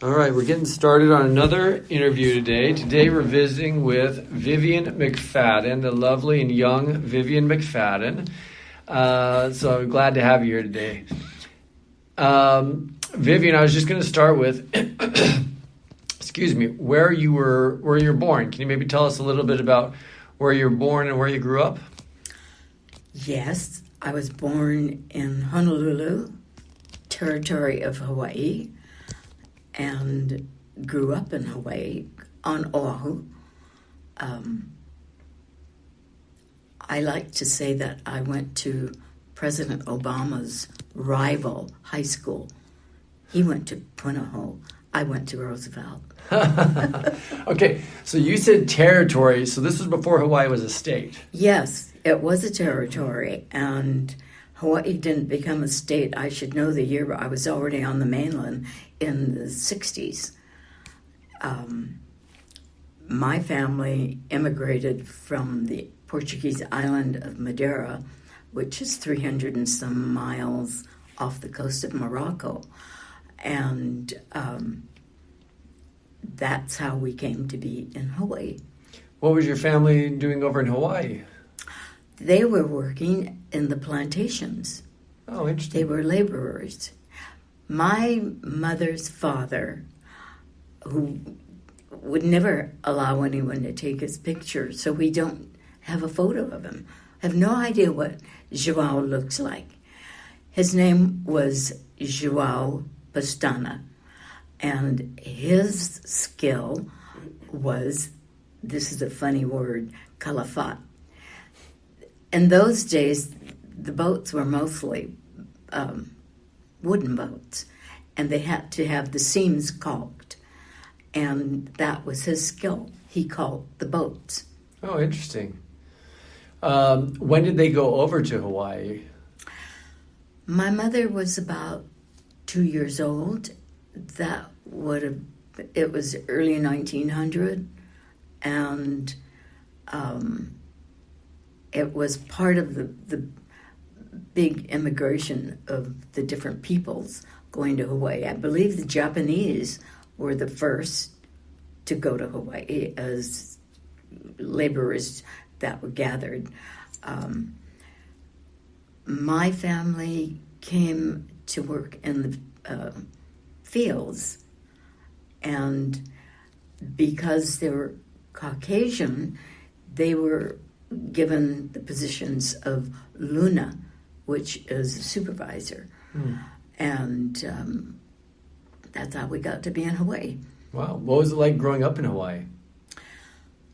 All right, we're getting started on another interview today. Today we're visiting with Vivian McFadden, the lovely and young Vivian McFadden. So I'm glad to have you here today. Vivian, I was just going to start with, excuse me, where you were born. Can you maybe tell us a little bit about where you were born and where you grew up? Yes, I was born in Honolulu, territory of Hawaii, and grew up in Hawaii on Oahu. I like to say that I went to President Obama's rival high school. He went to Punahou. I went to Roosevelt. Okay, so you said territory, so this was before Hawaii was a state. Yes, it was a territory, and Hawaii didn't become a state. I should know the year, but I was already on the mainland in the 60s. My family immigrated from the Portuguese island of Madeira, which is 300 and some miles off the coast of Morocco. And that's how we came to be in Hawaii. What was your family doing over in Hawaii? They were working in the plantations. Oh, interesting. They were laborers. My mother's father, who would never allow anyone to take his picture, so we don't have a photo of him. I have no idea what Joao looks like. His name was Joao Pastana, and his skill was, this is a funny word, kalafat. In those days, the boats were mostly wooden boats, and they had to have the seams caulked, and that was his skill. He caulked the boats. Oh, interesting. When did they go over to Hawaii? My mother was about 2 years old. It was early 1900, and it was part of the big immigration of the different peoples going to Hawaii. I believe the Japanese were the first to go to Hawaii as laborers that were gathered. My family came to work in the fields, and because they were Caucasian, they were given the positions of Luna, which is a supervisor. And that's how we got to be in Hawaii. Wow. What was it like growing up in Hawaii?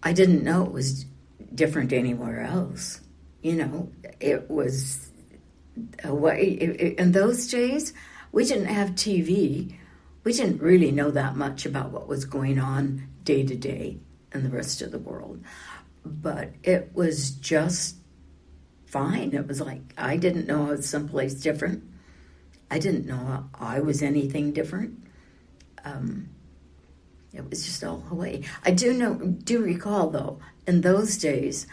I didn't know it was different anywhere else. You know, it was Hawaii. In those days, we didn't have TV. We didn't really know that much about what was going on day to day in the rest of the world. But it was just fine. It was like, I didn't know I was someplace different. I didn't know I was anything different. It was just all Hawaii. I do recall, though, in those days,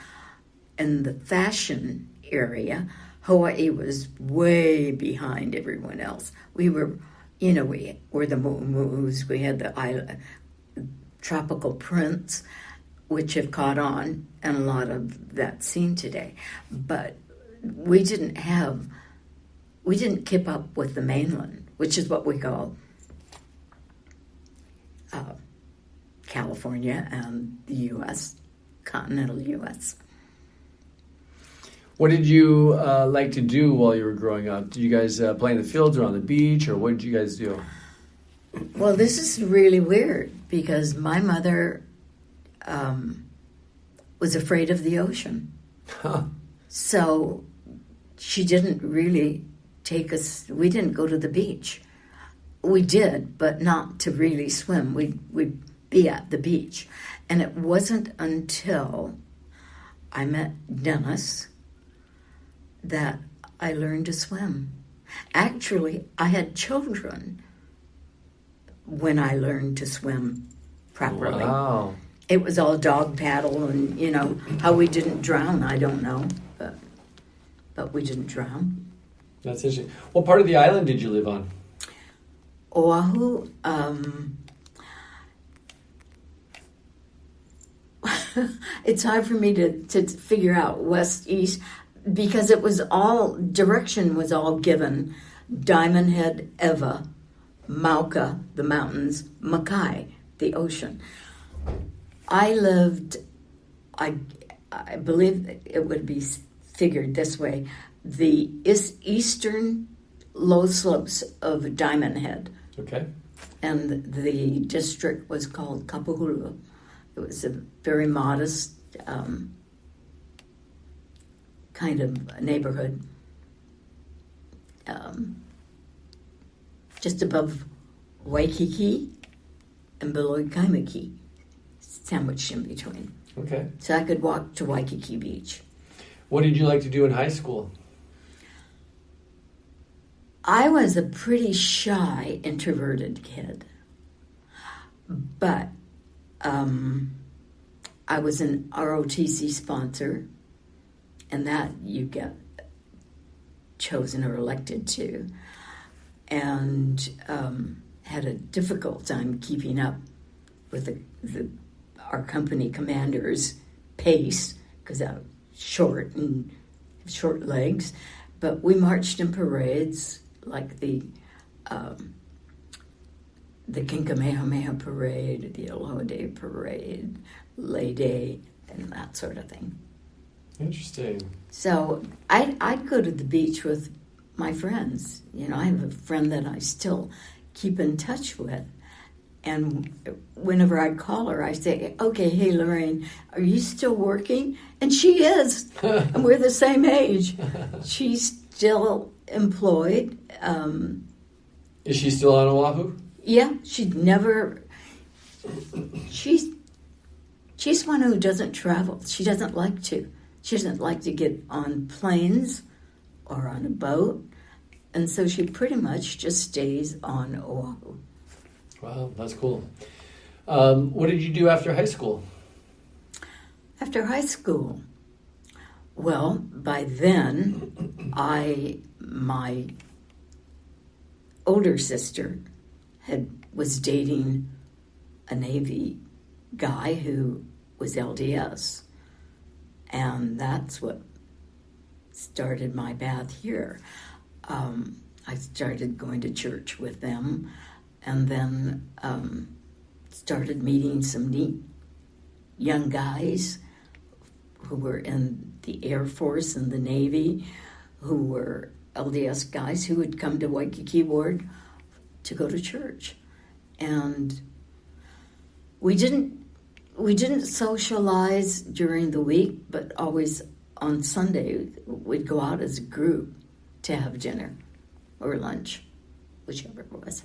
in the fashion area, Hawaii was way behind everyone else. We were, we were the moo-moos. We had the tropical prints, which have caught on, and a lot of that's seen today. But we didn't keep up with the mainland, which is what we call California and the U.S., continental U.S. What did you like to do while you were growing up? Did you guys play in the fields or on the beach, or what did you guys do? Well, this is really weird because my mother was afraid of the ocean. Huh. So she didn't really take us, we didn't go to the beach. We did, but not to really swim. We'd be at the beach. And it wasn't until I met Dennis that I learned to swim. Actually, I had children when I learned to swim properly. Wow. It was all dog paddle, and how we didn't drown, I don't know, but we didn't drown. That's interesting. What part of the island did you live on? Oahu, it's hard for me to figure out west, east, because it was all, direction was all given. Diamond Head, Eva, Mauka, the mountains, Mackay, the ocean. I believe it would be figured this way. The eastern low slopes of Diamond Head. Okay. And the district was called Kapahulu. It was a very modest kind of neighborhood, just above Waikiki and below Kaimaki, sandwiched in between. Okay. So I could walk to Waikiki Beach. What did you like to do in high school? I was a pretty shy, introverted kid, but I was an ROTC sponsor, and that you get chosen or elected to, and had a difficult time keeping up with our company commander's pace, because I was short and short legs, but we marched in parades like the Kinkamehameha Parade, the Aloha Day Parade, Lay Day, and that sort of thing. Interesting. So I'd go to the beach with my friends. You know, I have a friend that I still keep in touch with. And whenever I call her, I say, okay, hey, Lorraine, are you still working? And she is. And we're the same age. She's still employed. Is she still on Oahu? Yeah, she's one who doesn't travel. She doesn't like to. She doesn't like to get on planes or on a boat. And so she pretty much just stays on Oahu. Wow, that's cool. What did you do after high school? After high school, well, by then, my older sister was dating a Navy guy who was LDS. And that's what started my path here. I started going to church with them, and then started meeting some neat young guys who were in the Air Force and the Navy, who were LDS guys who would come to Waikiki Ward to go to church. And we didn't socialize during the week, but always on Sunday we'd go out as a group to have dinner or lunch, whichever it was.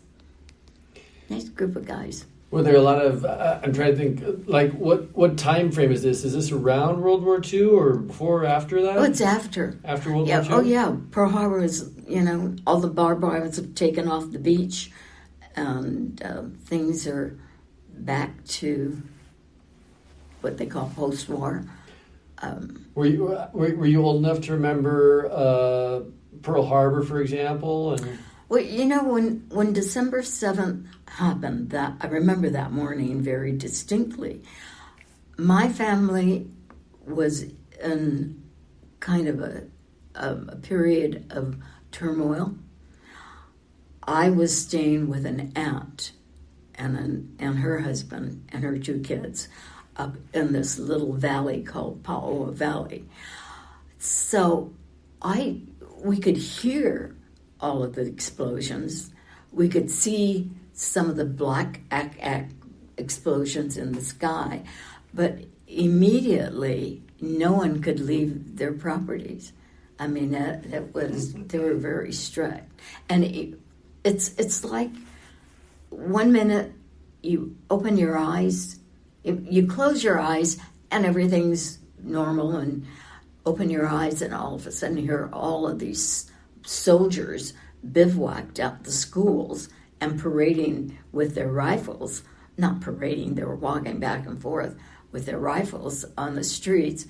Nice group of guys. Were there a lot of, I'm trying to think, like what time frame is this? Is this around World War II or before or after that? Oh, it's after. After World War II? Oh, yeah. Pearl Harbor is, all the barbed wires have taken off the beach, and things are back to what they call post-war. Were you old enough to remember Pearl Harbor, for example? And well, when December 7th happened, that I remember that morning very distinctly. My family was in kind of a period of turmoil. I was staying with an aunt and her husband and her two kids up in this little valley called Paoa Valley. So we could hear all of the explosions. We could see some of the black explosions in the sky, but immediately no one could leave their properties. I mean, they were very strict. And it's like 1 minute you open your eyes, you close your eyes and everything's normal, and open your eyes and all of a sudden you hear all of these soldiers bivouacked at the schools and parading with their rifles. Not parading, they were walking back and forth with their rifles on the streets.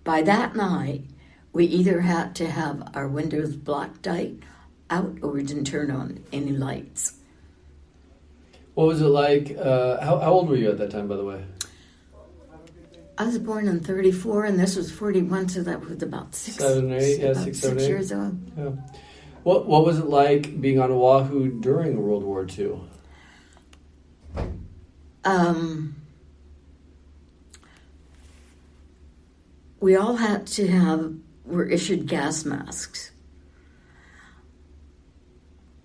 By that night, we either had to have our windows blocked out or we didn't turn on any lights. what was it like? How old were you at that time, by the way? I was born in 34, and this was 41, so that was about 7, 8, yeah, about 6, 7, 8. years old. Yeah. What was it like being on Oahu during World War II? We all were issued gas masks.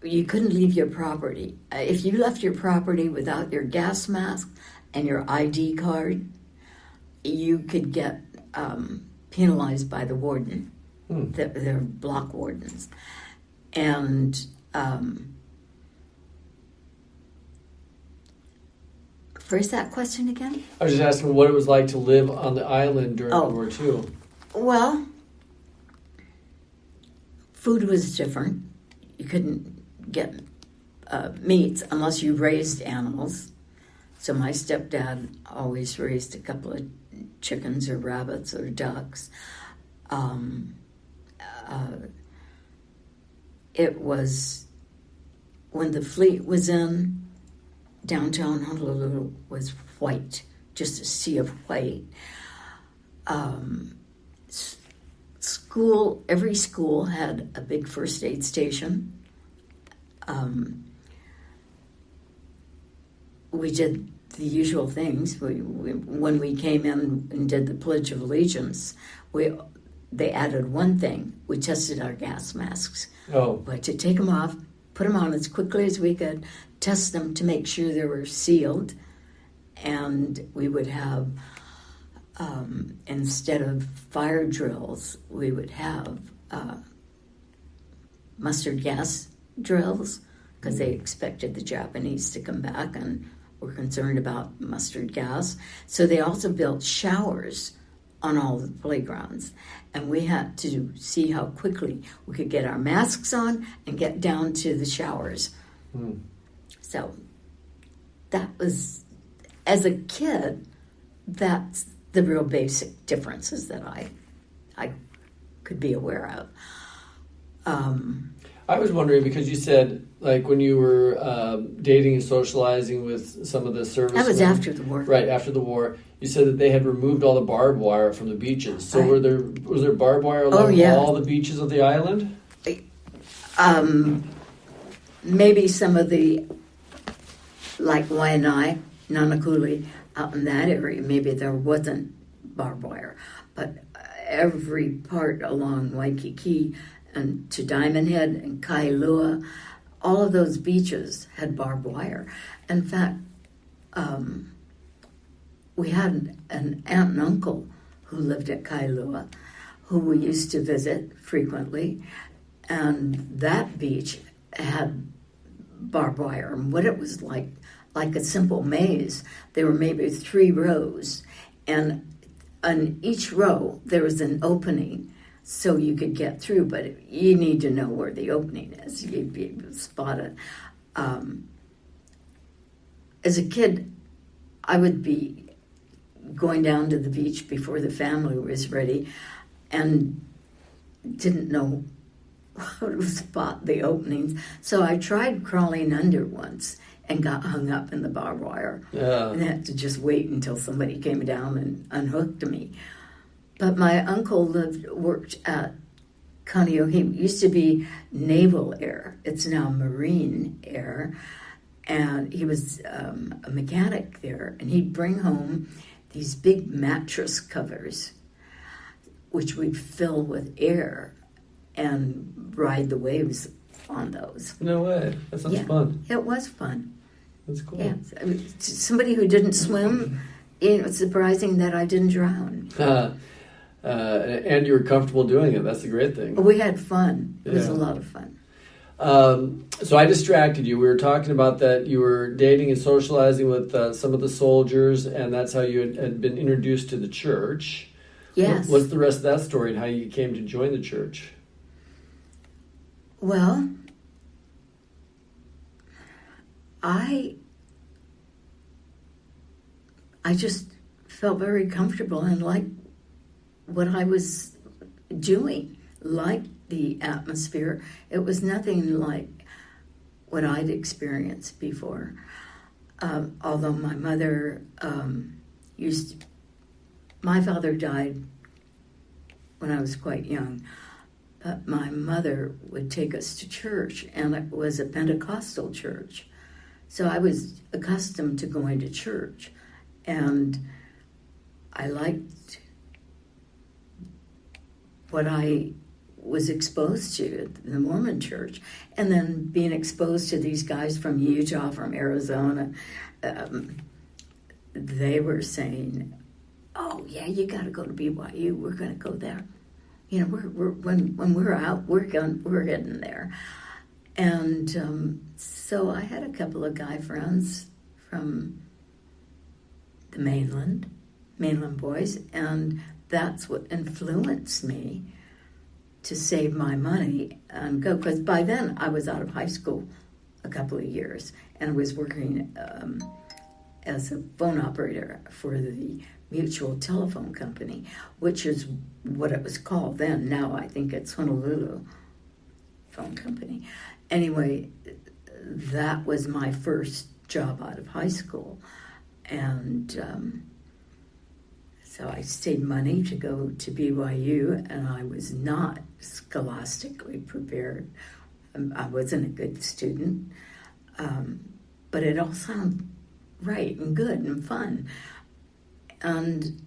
You couldn't leave your property. If you left your property without your gas mask and your ID card, you could get penalized by the warden. They're block wardens. And first, that question again? I was just asking what it was like to live on the island during World War II. Well, food was different. You couldn't get meats unless you raised animals. So my stepdad always raised a couple of chickens or rabbits or ducks. It was when the fleet was in, downtown Honolulu was white, just a sea of white. Every school had a big first aid station. We did the usual things. When we came in and did the Pledge of Allegiance, they added one thing. We tested our gas masks. But to take them off, put them on as quickly as we could, test them to make sure they were sealed, and we would have, instead of fire drills, we would have mustard gas drills, because they expected the Japanese to come back and were concerned about mustard gas. So they also built showers on all the playgrounds, and we had to see how quickly we could get our masks on and get down to the showers. So that was, as a kid, that's the real basic differences that I could be aware of. I was wondering, because you said, like, when you were dating and socializing with some of the servicemen. That was after the war. Right, after the war. You said that they had removed all the barbed wire from the beaches. So was there barbed wire along all the beaches of the island? Maybe some of the, like Waianae, Nanakuli, out in that area, maybe there wasn't barbed wire. But every part along Waikiki and to Diamond Head and Kailua, all of those beaches had barbed wire. In fact, we had an aunt and uncle who lived at Kailua, who we used to visit frequently, and that beach had barbed wire. And what it was like a simple maze. There were maybe 3 rows, and on each row there was an opening, so you could get through, but you need to know where the opening is. You'd be able to spot it. As a kid, I would be going down to the beach before the family was ready and didn't know how to spot the openings. So I tried crawling under once and got hung up in the barbed wire. And had to just wait until somebody came down and unhooked me. But my uncle worked at Kaneohe. He used to be Naval Air. It's now Marine Air. And he was a mechanic there. And he'd bring home these big mattress covers, which we'd fill with air and ride the waves on those. No way. That sounds fun. It was fun. That's cool. Yeah. I mean, somebody who didn't swim, it's surprising that I didn't drown. And you were comfortable doing it. That's a great thing. We had fun. It was a lot of fun. So I distracted you. We were talking about that you were dating and socializing with some of the soldiers, and that's how you had been introduced to the church. Yes. What's the rest of that story and how you came to join the church? Well, I just felt very comfortable and liked what I was doing, liked the atmosphere. It was nothing like what I'd experienced before. Although my mother used to my father died when I was quite young, but my mother would take us to church, and it was a Pentecostal church. So I was accustomed to going to church, and I liked what I was exposed to at the Mormon church, and then being exposed to these guys from Utah, from Arizona. They were saying, "Oh yeah, you got to go to BYU. We're going to go there. You know, when we're out, we're heading there." And so I had a couple of guy friends from the mainland boys, and that's what influenced me to save my money and go. Because by then I was out of high school a couple of years, and I was working as a phone operator for the Mutual Telephone Company, which is what it was called then. Now I think it's Honolulu Phone Company. Anyway, that was my first job out of high school. And so I saved money to go to BYU, and I was not scholastically prepared. I wasn't a good student, but it all sounded right and good and fun. And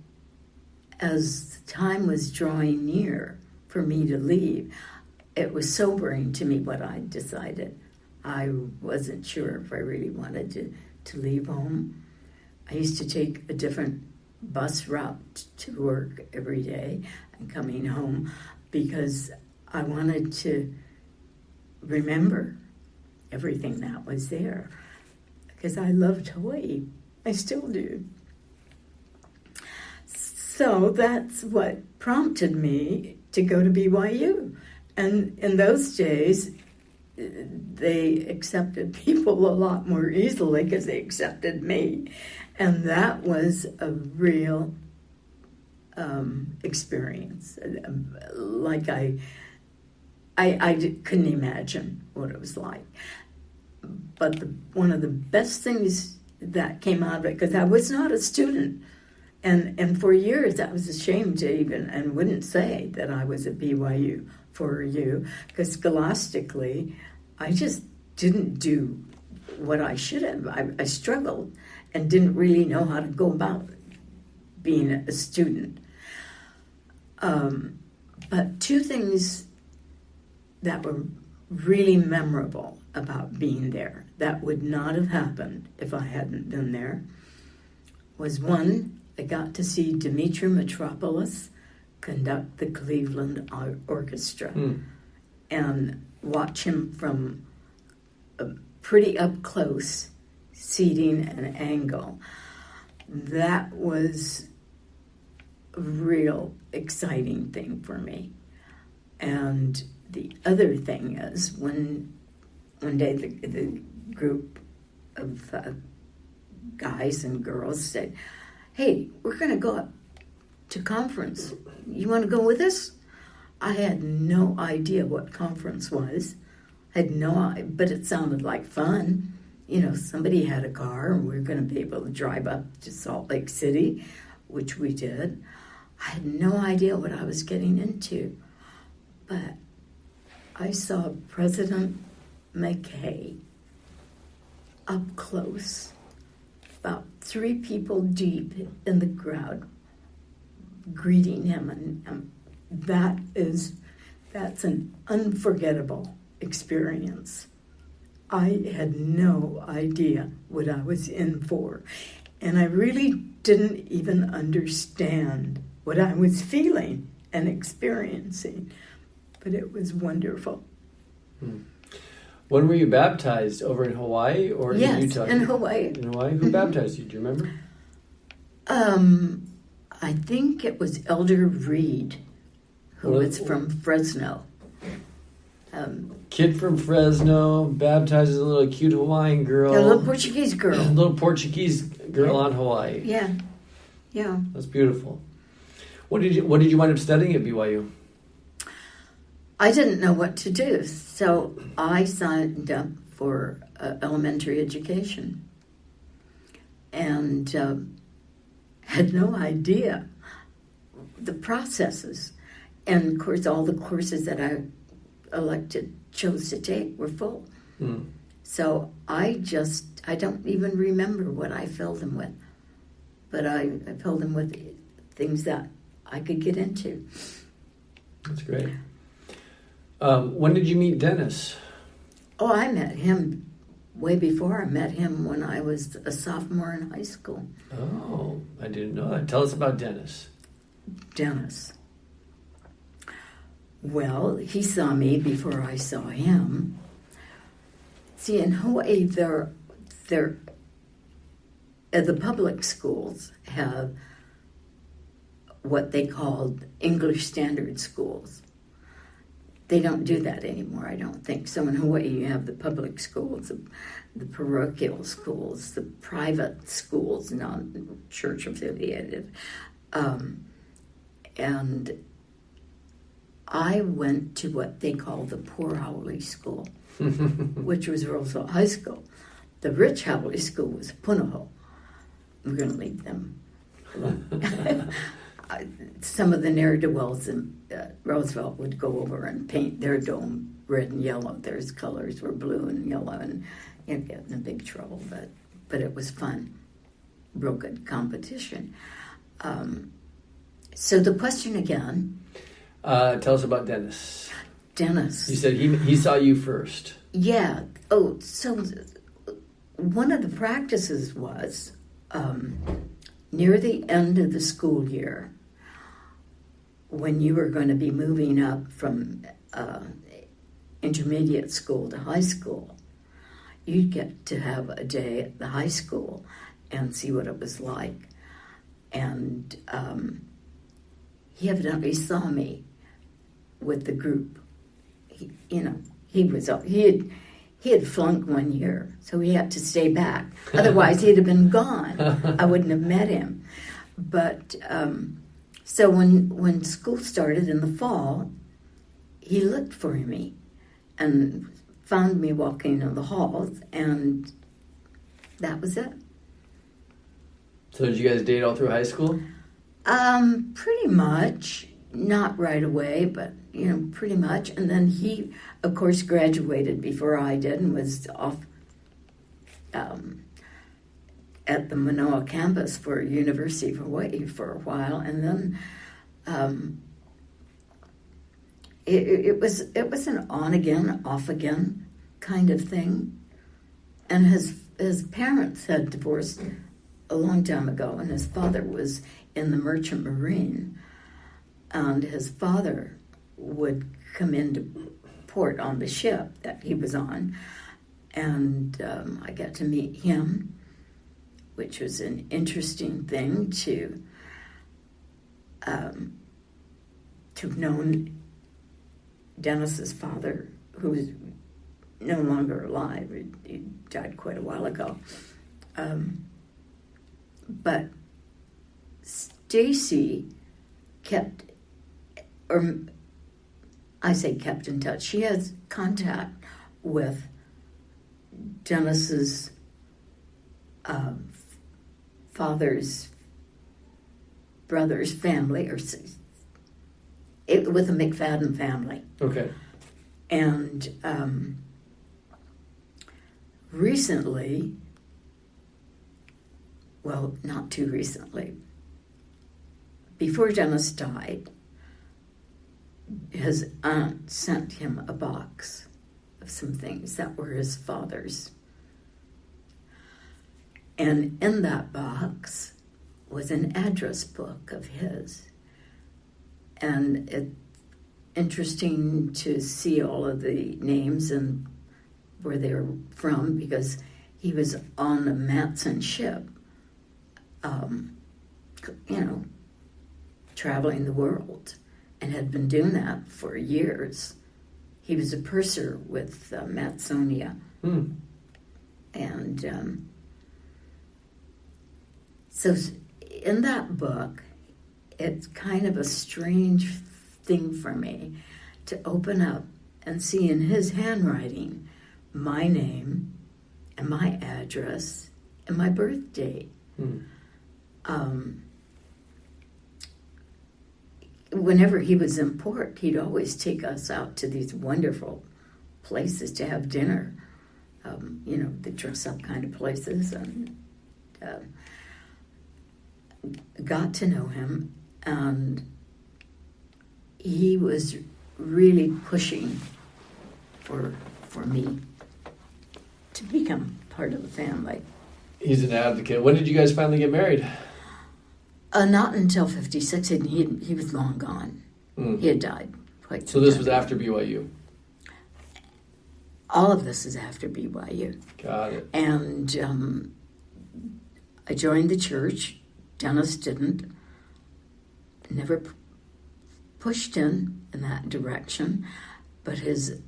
as time was drawing near for me to leave, it was sobering to me what I decided. I wasn't sure if I really wanted to leave home. I used to take a different bus route to work every day and coming home because I wanted to remember everything that was there, because I loved Hawaii. I still do. So that's what prompted me to go to BYU. And in those days, they accepted people a lot more easily because they accepted me. And that was a real experience. Like I couldn't imagine what it was like. But one of the best things that came out of it, because I was not a student, and for years I was ashamed to even, and wouldn't say that I was at BYU for you, because scholastically I just didn't do what I should have. I struggled and didn't really know how to go about being a student. But two things that were really memorable about being there that would not have happened if I hadn't been there was, one, I got to see Dimitri Mitropoulos conduct the Cleveland Orchestra and watch him from a pretty up close seating and angle. That was a real exciting thing for me. And the other thing is, one day the group of guys and girls said, "Hey, we're going to go up to conference. You want to go with us?" I had no idea what conference was. But it sounded like fun. You know, somebody had a car and we were going to be able to drive up to Salt Lake City, which we did. I had no idea what I was getting into. But I saw President McKay up close, about 3 people deep in the crowd, greeting him, and that's an unforgettable experience. I had no idea what I was in for, and I really didn't even understand what I was feeling and experiencing, but it was wonderful. When were you baptized? Over in Hawaii or yes, in Utah? In Hawaii. In Hawaii? Who baptized you? Do you remember? I think it was Elder Reed, who was from Fresno. Kid from Fresno baptizes a little cute Hawaiian girl. A little Portuguese girl. A little Portuguese girl on Hawaii. Yeah. That's beautiful. What did you wind up studying at BYU? I didn't know what to do, so I signed up for elementary education and had no idea the processes. And, of course, all the courses that I chose to take were full. So I don't even remember what I filled them with. But I filled them with things that I could get into. That's great. When did you meet Dennis? Oh, I met him way before. I met him when I was a sophomore in high school. Oh, I didn't know that. Tell us about Dennis. Dennis. Well, he saw me before I saw him. See, in Hawaii, the public schools have what they called English Standard Schools. They don't do that anymore, I don't think. So in Hawaii, you have the public schools, the parochial schools, the private schools, non-church affiliated. And I went to what they call the poor Haole School, which was Roosevelt High School. The rich Haole School was Punahou. We're going to leave them alone. Some of the ne'er-do-wells in Roosevelt would go over and paint their dome red and yellow. Their colors were blue and yellow, and you'd get in big trouble, but it was fun. Real good competition. So the question again. Tell us about Dennis. Dennis. You said he saw you first. Yeah. Oh, so one of the practices was near the end of the school year, when you were going to be moving up from intermediate school to high school, you'd get to have a day at the high school and see what it was like. And he evidently saw me with the group. He had flunked one year, so he had to stay back. Otherwise, he'd have been gone. I wouldn't have met him. But so when school started in the fall, he looked for me and found me walking in the halls, and that was it. So did you guys date all through high school? Pretty much. Not right away, but, pretty much. And then he, of course, graduated before I did and was off at the Manoa campus for University of Hawaii for a while. And then it was an on-again, off-again kind of thing. And his parents had divorced a long time ago, and his father was in the Merchant Marine. And his father would come into port on the ship that he was on. And I got to meet him, which was an interesting thing to have known Dennis's father, who was no longer alive. He died quite a while ago. But Stacy kept in touch. She has contact with Dennis's father's brother's family, with the McFadden family. Okay. And recently, well, not too recently, before Dennis died, his aunt sent him a box of some things that were his father's. And in that box was an address book of his. And it's interesting to see all of the names and where they were from, because he was on a Matson ship, traveling the world, and had been doing that for years. He was a purser with Matsonia. And so in that book, it's kind of a strange thing for me to open up and see in his handwriting my name and my address and my birth date. whenever he was in port, he'd always take us out to these wonderful places to have dinner. The dress-up kind of places, and got to know him, and he was really pushing for me to become part of the family. He's an advocate. When did you guys finally get married? Not until 56, and he was long gone. He had died quite So this was after BYU? All of this is after BYU. Got it. And I joined the church. Dennis didn't. Never pushed in that direction. But his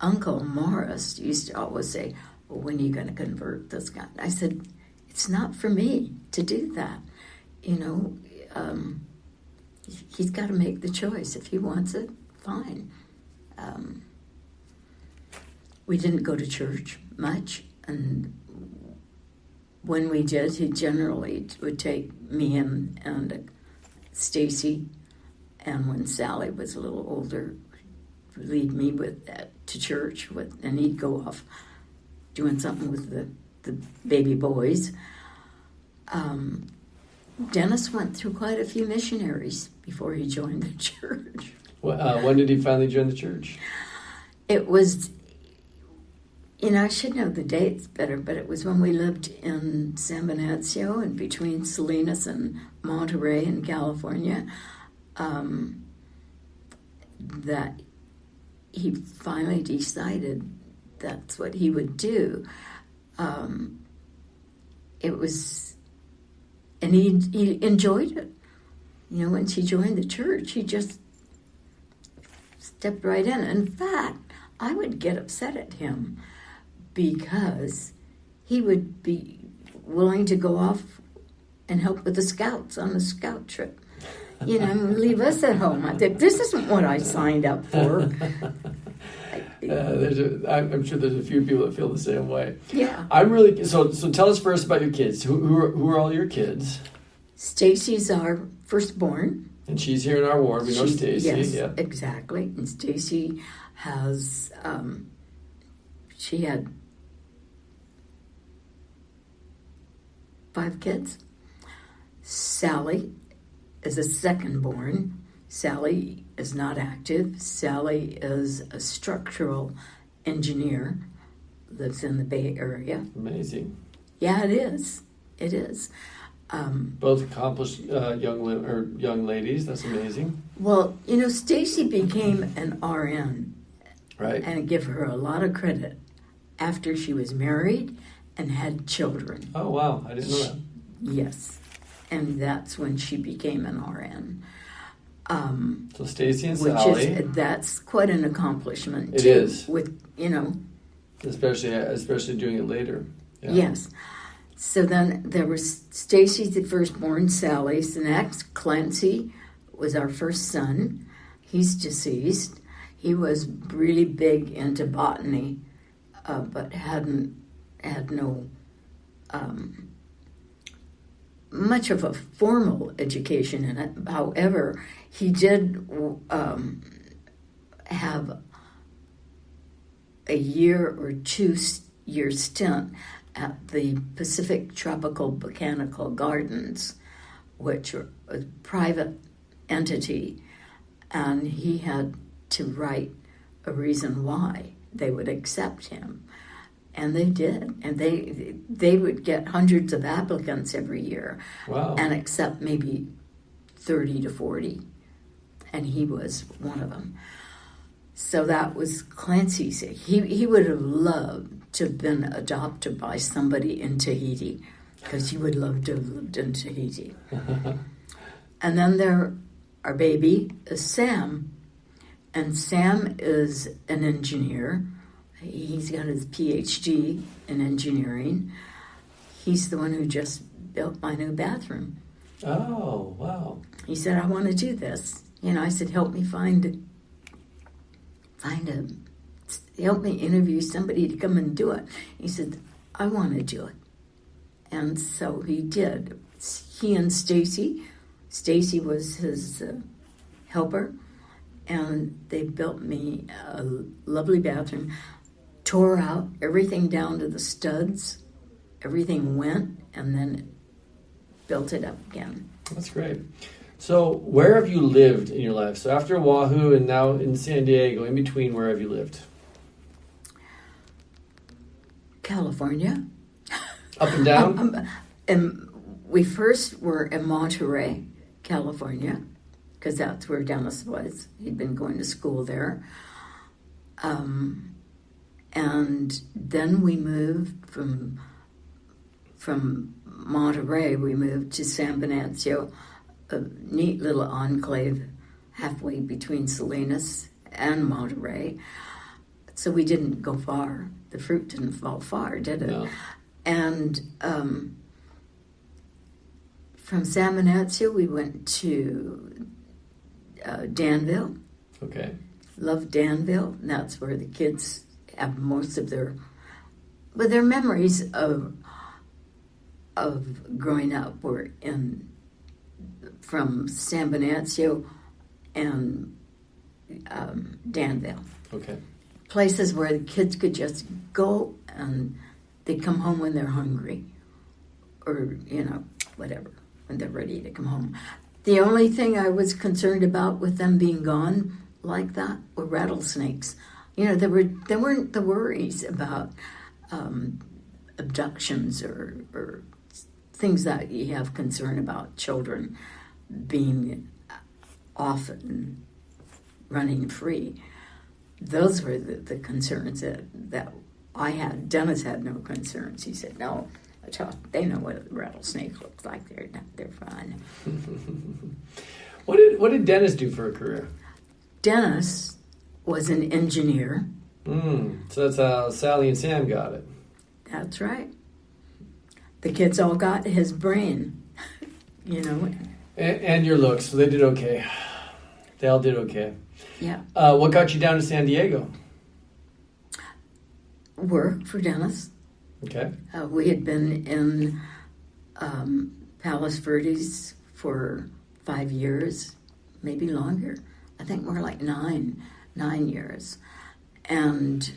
uncle, Morris, used to always say, well, when are you going to convert this guy? I said, it's not for me to do that. He's got to make the choice. If he wants it, fine. We didn't go to church much, and when we did, he generally would take me and Stacy, and when Sally was a little older, lead me to church, and he'd go off doing something with the baby boys. Dennis went through quite a few missionaries before he joined the church. When did he finally join the church? It was, I should know the dates better, but it was when we lived in San Bernardino and between Salinas and Monterey in California, that he finally decided that's what he would do. It was, and he enjoyed it. Once he joined the church, he just stepped right in. In fact, I would get upset at him because he would be willing to go off and help with the scouts on a scout trip. Leave us at home. I think this isn't what I signed up for. I'm sure there's a few people that feel the same way. Yeah. I'm really so. Tell us first about your kids. Who are all your kids? Stacy's our firstborn. And she's here in our ward. We know Stacy. Yes, yeah. Exactly. And Stacy has, she had 5 kids. Sally is a second-born. Sally is not active. Sally is a structural engineer, lives in the Bay Area. Amazing. Yeah, it is. It is. Both accomplished young ladies. That's amazing. Well, Stacy became an RN. Right. And I give her a lot of credit after she was married and had children. Oh, wow. I didn't know that. Yes. And that's when she became an RN. So Stacy and Sally. That's quite an accomplishment, It too. is. With, Especially doing it later. Yeah. Yes. So then there was Stacy, the firstborn, Sally's the next. Clancy was our first son. He's deceased. He was really big into botany, but had no much of a formal education in it. However, he did have a year or 2-year stint at the Pacific Tropical Botanical Gardens, which are a private entity, and he had to write a reason why they would accept him. And they did. And they would get hundreds of applicants every year. Wow. And accept maybe 30 to 40. And he was one of them. So that was Clancy's. He would have loved to have been adopted by somebody in Tahiti, because he would love to have lived in Tahiti. And then our baby is Sam. And Sam is an engineer. He's got his PhD in engineering. He's the one who just built my new bathroom. Oh, wow. He said, I want to do this. I said, help me help me interview somebody to come and do it. He said, I want to do it. And so he did. He and Stacy was his helper, and they built me a lovely bathroom, tore out everything down to the studs, everything went, and then built it up again. That's great. So where have you lived in your life? So after Oahu and now in San Diego, in between, where have you lived? California. Up and down? And we first were in Monterey, California, because that's where Dennis was. He'd been going to school there. And then we moved from Monterey, we moved to San Venancio, a neat little enclave halfway between Salinas and Monterey. So we didn't go far. The fruit didn't fall far, did it? No. And from San Venancio, we went to Danville. Okay. Loved Danville. And that's where the kids have most of their memories of growing up were from San Venancio and Danville. Okay. Places where the kids could just go and they come home when they're hungry, or whatever, when they're ready to come home. The only thing I was concerned about with them being gone like that were rattlesnakes. There weren't the worries about abductions or things that you have concern about children being off and running free. Those were the concerns that I had. Dennis had no concerns. He said, no, they know what a rattlesnake looks like. They're fine. What did Dennis do for a career? Dennis was an engineer. So that's how Sally and Sam got it. That's right. The kids all got his brain, And your looks, so they did okay. They all did okay. Yeah. What got you down to San Diego? Work for Dennis. Okay. We had been in Palos Verdes for 5 years, maybe longer. I think more like 9 years. And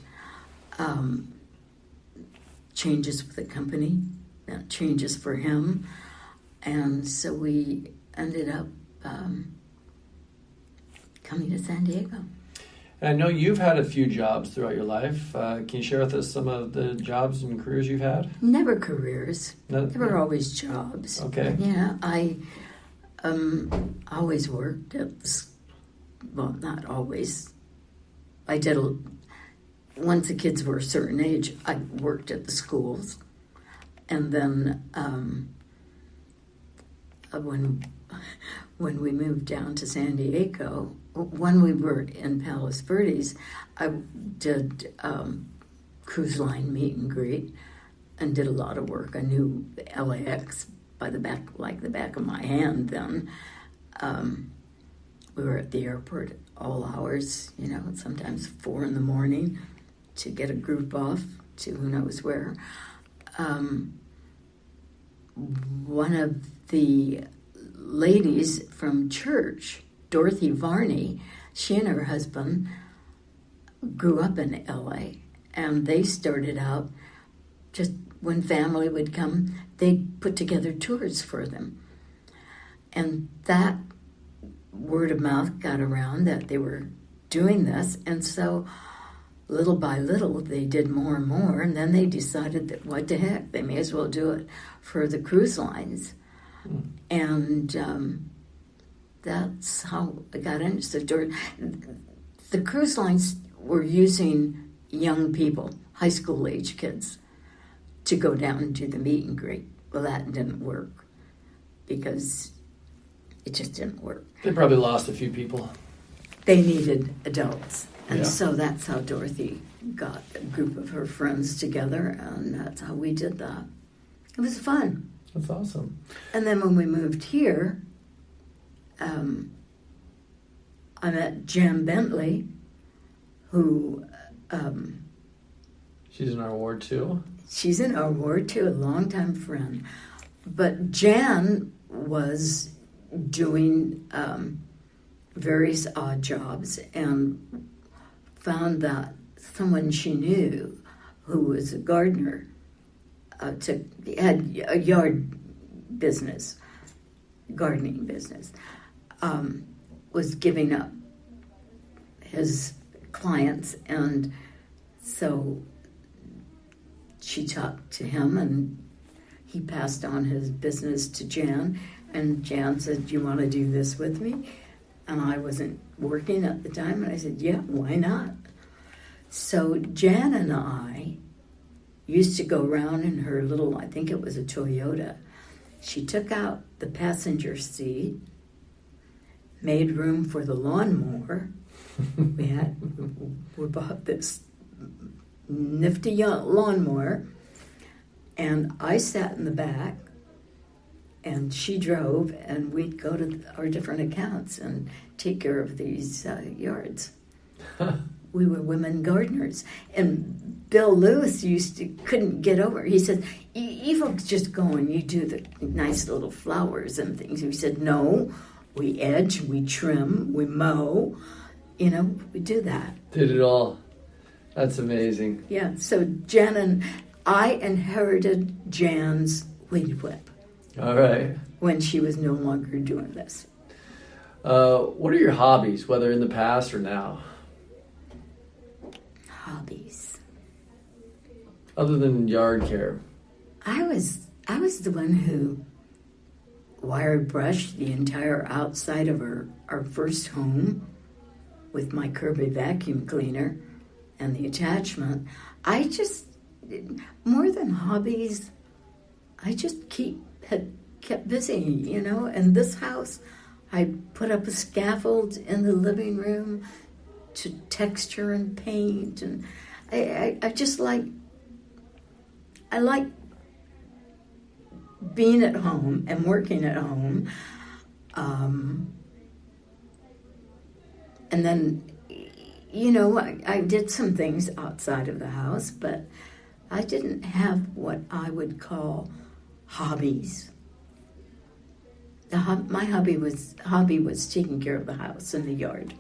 changes with the company, changes for him. And so we ended up coming to San Diego. And I know you've had a few jobs throughout your life. Can you share with us some of the jobs and careers you've had? Never careers. No? They were always jobs. Okay. Yeah, I always worked at well, not always. I did once the kids were a certain age, I worked at the schools. And then when we moved down to San Diego, when we were in Palos Verdes, I did cruise line meet and greet and did a lot of work. I knew LAX by the back of my hand then. We were at the airport all hours, sometimes 4 a.m. to get a group off to who knows where. One of the ladies from church, Dorothy Varney, she and her husband grew up in LA, and they started out just when family would come, they'd put together tours for them. And that word of mouth got around that they were doing this, and so little by little they did more and more, and then they decided that what the heck, they may as well do it for the cruise lines. And that's how I got interested. The cruise lines were using young people, high school age kids, to go down and do the meet and greet. Well, that didn't work because it just didn't work. They probably lost a few people. They needed adults. And Yeah. so that's how Dorothy got a group of her friends together, and that's how we did that. It was fun. That's awesome. And then when we moved here, I met Jan Bentley, who... She's in our ward too. She's in our ward too, a longtime friend. But Jan was doing various odd jobs and found that someone she knew who was a gardener had a yard business, gardening business, was giving up his clients, and so she talked to him, and he passed on his business to Jan, and Jan said, "Do you want to do this with me?" And I wasn't working at the time, and I said, "Yeah, why not?" So Jan and I used to go around in her little, I think it was a Toyota. She took out the passenger seat, made room for the lawnmower. We bought this nifty lawnmower, and I sat in the back, and she drove, and we'd go to our different accounts and take care of these yards. We were women gardeners, and Bill Lewis couldn't get over it. He said, "You folks just go and you do the nice little flowers and things." We said, "No, we edge, we trim, we mow, we do that." Did it all. That's amazing. Yeah, so Jan and I inherited Jan's weed whip. All right. When she was no longer doing this. What are your hobbies, whether in the past or now? Hobbies. Other than yard care. I was the one who wire brushed the entire outside of our first home with my Kirby vacuum cleaner and the attachment. I just, more than hobbies, I just kept busy, And this house, I put up a scaffold in the living room to texture and paint, and I just like being at home and working at home, and then I did some things outside of the house, but I didn't have what I would call hobbies. My hobby was taking care of the house and the yard.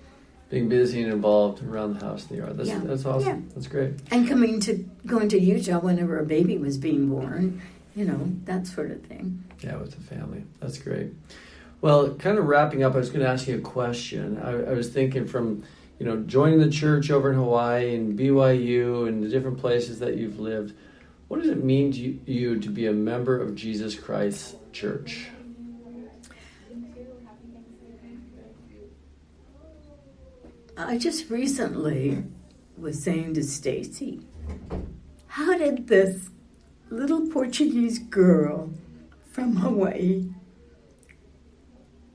Being busy and involved around the house and the yard. That's awesome. Yeah. That's great. And going to Utah whenever a baby was being born, that sort of thing. Yeah, with the family. That's great. Well, kind of wrapping up, I was going to ask you a question. I was thinking from, joining the church over in Hawaii and BYU and the different places that you've lived, what does it mean to you to be a member of Jesus Christ's church? I just recently was saying to Stacy, how did this little Portuguese girl from Hawaii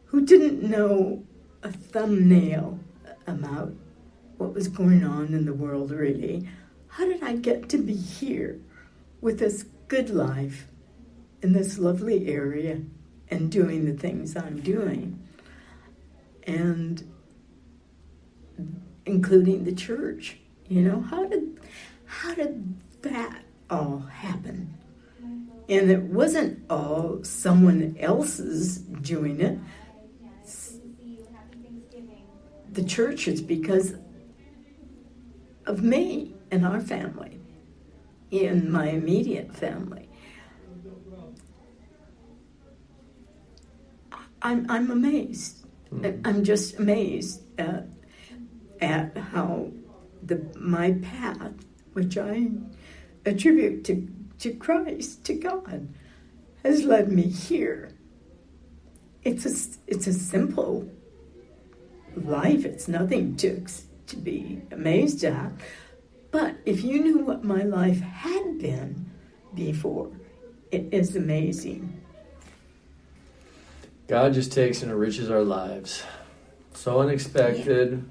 who didn't know a thumbnail about what was going on in the world really, how did I get to be here with this good life in this lovely area and doing the things I'm doing? And including the church, how did that all happen? And it wasn't all someone else's doing it. The church is because of me and our family, in my immediate family. I'm amazed. I'm just amazed at how my path, which I attribute to Christ, to God, has led me here. It's a simple life. It's nothing to be amazed at. But if you knew what my life had been before, it is amazing. God just takes and enriches our lives. So unexpected,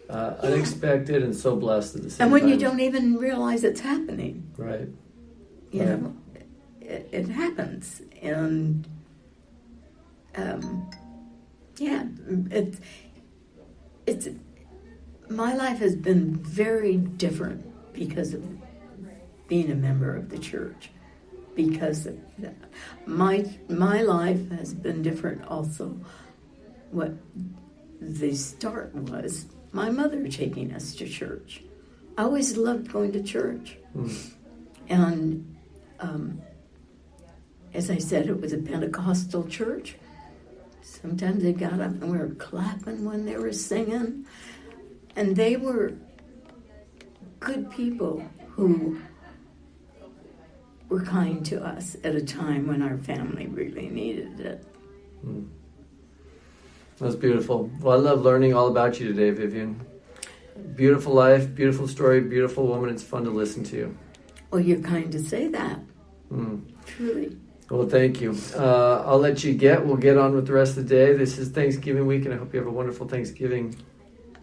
unexpected, and so blessed at the same time. And when you don't even realize it's happening. Right. It happens. And, it's my life has been very different because of being a member of the church. Because of that. My life has been different also. What the start was my mother taking us to church. I always loved going to church. And as I said, it was a Pentecostal church. Sometimes they got up and we were clapping when they were singing. And they were good people who were kind to us at a time when our family really needed it. That's beautiful. Well, I love learning all about you today, Vivian. Beautiful life, beautiful story, beautiful woman. It's fun to listen to. Well, you're kind to say that. Truly. Well, thank you. I'll let you we'll get on with the rest of the day. This is Thanksgiving week, and I hope you have a wonderful Thanksgiving.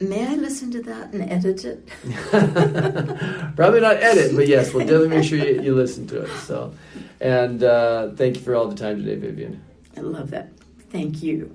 May I listen to that and edit it? Probably not edit, but yes, we'll definitely make sure you listen to it. So, and thank you for all the time today, Vivian. I love that. Thank you.